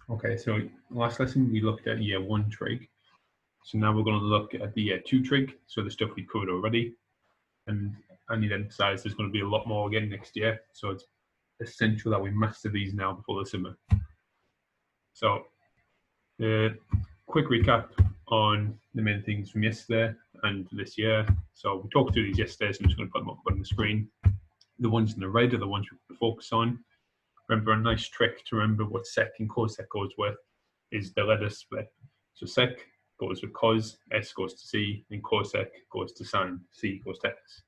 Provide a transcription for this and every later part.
Okay, so last lesson we looked at year 1 trig. So now we're going to look at the year 2 trig, so the stuff we covered already. And I need to emphasize there's going to be a lot more again next year, so it's essential that we master these now before the summer. So quick recap on the main things from yesterday and this year. So we talked through these yesterday, so I'm just going to put them up on the screen. The ones in the red are the ones we focus on. Remember, a nice trick to remember what sec and cosec goes with is the letter split. So sec goes with cos, s goes to c, and cosec goes to sine, c goes to s.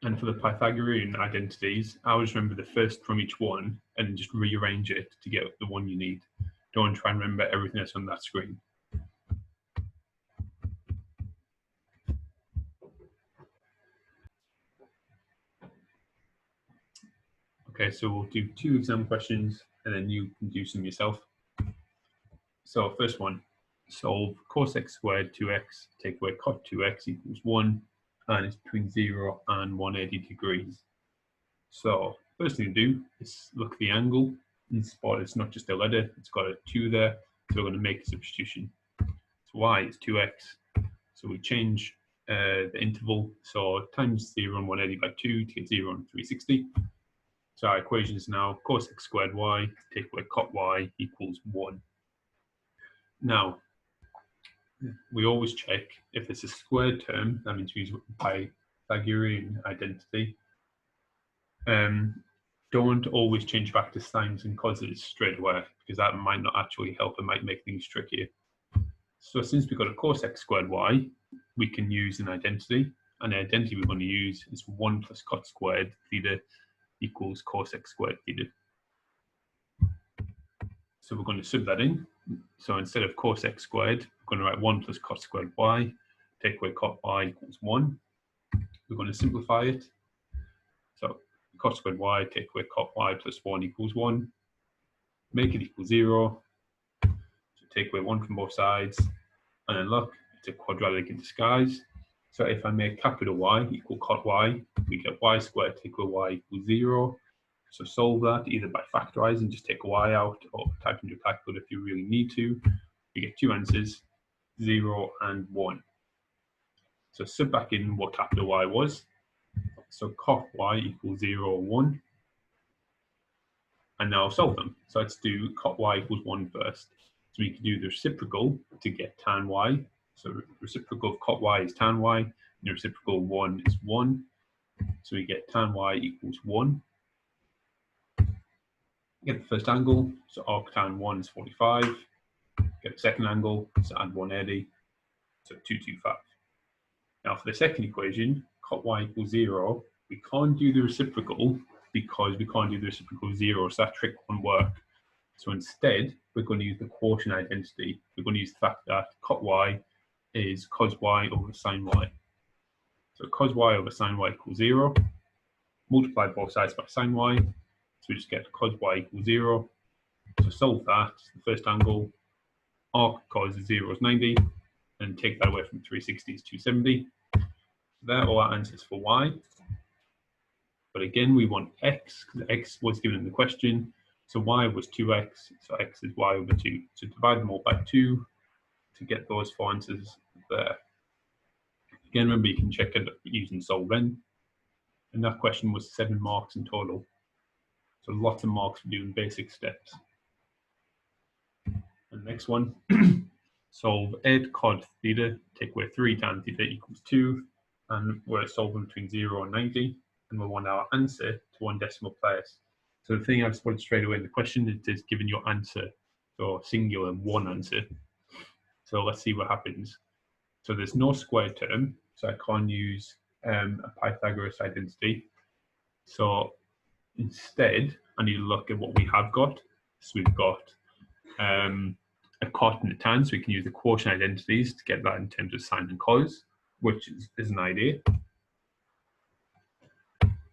And for the Pythagorean identities, I always remember the first from each one and then just rearrange it to get the one you need. Don't try and remember everything that's on that screen. Okay, so we'll do 2 exam questions and then you can do some yourself. So first one, solve cos x squared 2x, take away cot 2x equals 1, and it's between 0 and 180 degrees. So first thing to do is look at the angle and spot it's not just a letter, it's got a 2 there, so we're going to make a substitution. So y is 2x, so we change the interval, so times 0 and 180 by 2 to get 0 and 360. So our equation is now cos x squared y, take away cot y equals 1. Now, we always check if it's a squared term, that means we use Pythagorean identity. Don't always change back to sines and coses straight away, because that might not actually help, it might make things trickier. So since we've got a cos x squared y, we can use an identity, and the identity we're going to use is 1 plus cot squared theta equals cos x squared theta. So we're going to sub that in. So instead of cos x squared, we're going to write 1 plus cot squared y, take away cot y equals 1. We're going to simplify it. So cot squared y, take away cot y plus 1 equals 1. Make it equal 0. So take away 1 from both sides. And then look, it's a quadratic in disguise. So if I make capital Y equal cot y, we get y squared take away y equals 0. So solve that either by factorizing, just take y out, or type into your calculator if you really need to. You get 2 answers, 0 and 1. So sub back in what capital Y was. So cot y equals 0 or 1. And now solve them. So let's do cot y equals 1 first. So we can do the reciprocal to get tan y. So the reciprocal of cot y is tan y, and the reciprocal of 1 is 1. So we get tan y equals 1. Get the first angle, so arctan 1 is 45. Get the second angle, so add 180, so 225. Now for the second equation, cot y equals 0, we can't do the reciprocal because we can't do the reciprocal of 0, so that trick won't work. So instead, we're going to use the quotient identity. We're going to use the fact that cot y is cos y over sine y. So cos y over sine y equals 0. Multiply both sides by sine y. So we just get cos y equals 0. So solve that. The first angle, arc cos 0 is 90. And take that away from 360 is 270. So there are all our answers for y. But again, we want x, because x was given in the question. So y was 2x, so x is y over 2. So divide them all by 2 to get those 4 answers there. Again, remember you can check it using solven. And that question was 7 marks in total. So lots of marks for doing basic steps. And next one, solve 8 cot theta, take away 3 tan theta equals 2. And we're solving between 0 and 90. And we want our answer to 1 decimal place. So the thing I've spotted straight away in the question is just giving your answer, so singular 1 answer. So let's see what happens. So there's no square term, so I can't use a Pythagoras identity. So instead, I need to look at what we have got. So we've got a cot and a tan, so we can use the quotient identities to get that in terms of sine and cos, which is an idea.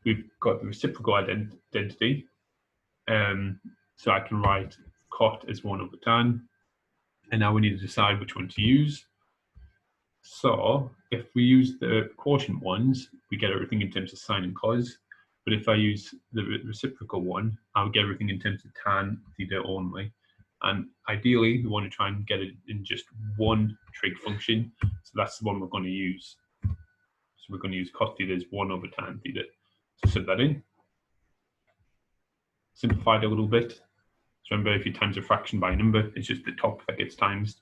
We've got the reciprocal identity. So I can write cot as 1 over tan. And now we need to decide which one to use. So if we use the quotient ones, we get everything in terms of sine and cos. But if I use the reciprocal one, I'll get everything in terms of tan theta only. And ideally, we want to try and get it in just one trig function. So that's the one we're going to use. So we're going to use cos theta as 1 over tan theta. So set that in. Simplify it a little bit. So remember, if you times a fraction by a number, it's just the top that gets times.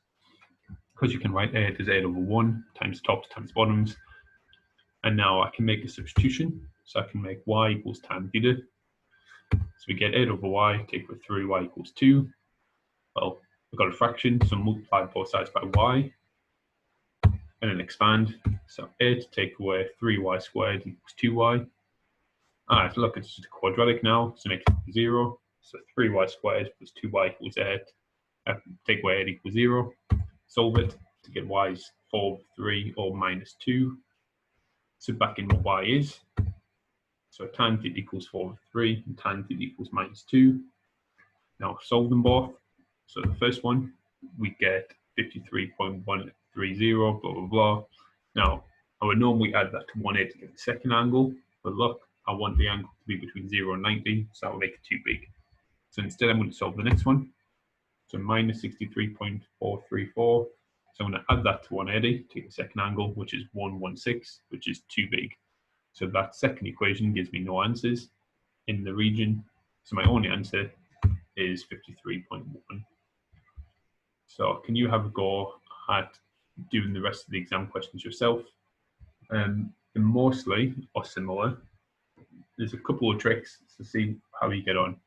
Because you can write it as 8 over 1 times tops times bottoms. And now I can make a substitution. So I can make y equals tan theta. So we get 8 over y, take with 3, y equals 2. Well, we've got a fraction, so multiply both sides by y. And then expand. So 8 take away 3y squared equals 2y. So look, it's just a quadratic now, so make it 0. So 3y squared plus 2y equals 8. Take away 8 equals 0. Solve it to get y is 4 over 3 or minus 2. So back in what y is. So tan theta equals 4 over 3 and tan theta equals minus 2. Now solve them both. So the first one, we get 53.130, blah, blah, blah. Now, I would normally add that to 180 to get the second angle, but look, I want the angle to be between 0 and 90, so that will make it too big. So instead, I'm going to solve the next one. So minus 63.434. So I'm going to add that to 180 to get the second angle, which is 116, which is too big. So that second equation gives me no answers in the region. So my only answer is 53.1. So can you have a go at doing the rest of the exam questions yourself? They're mostly or similar. There's a couple of tricks to see how you get on.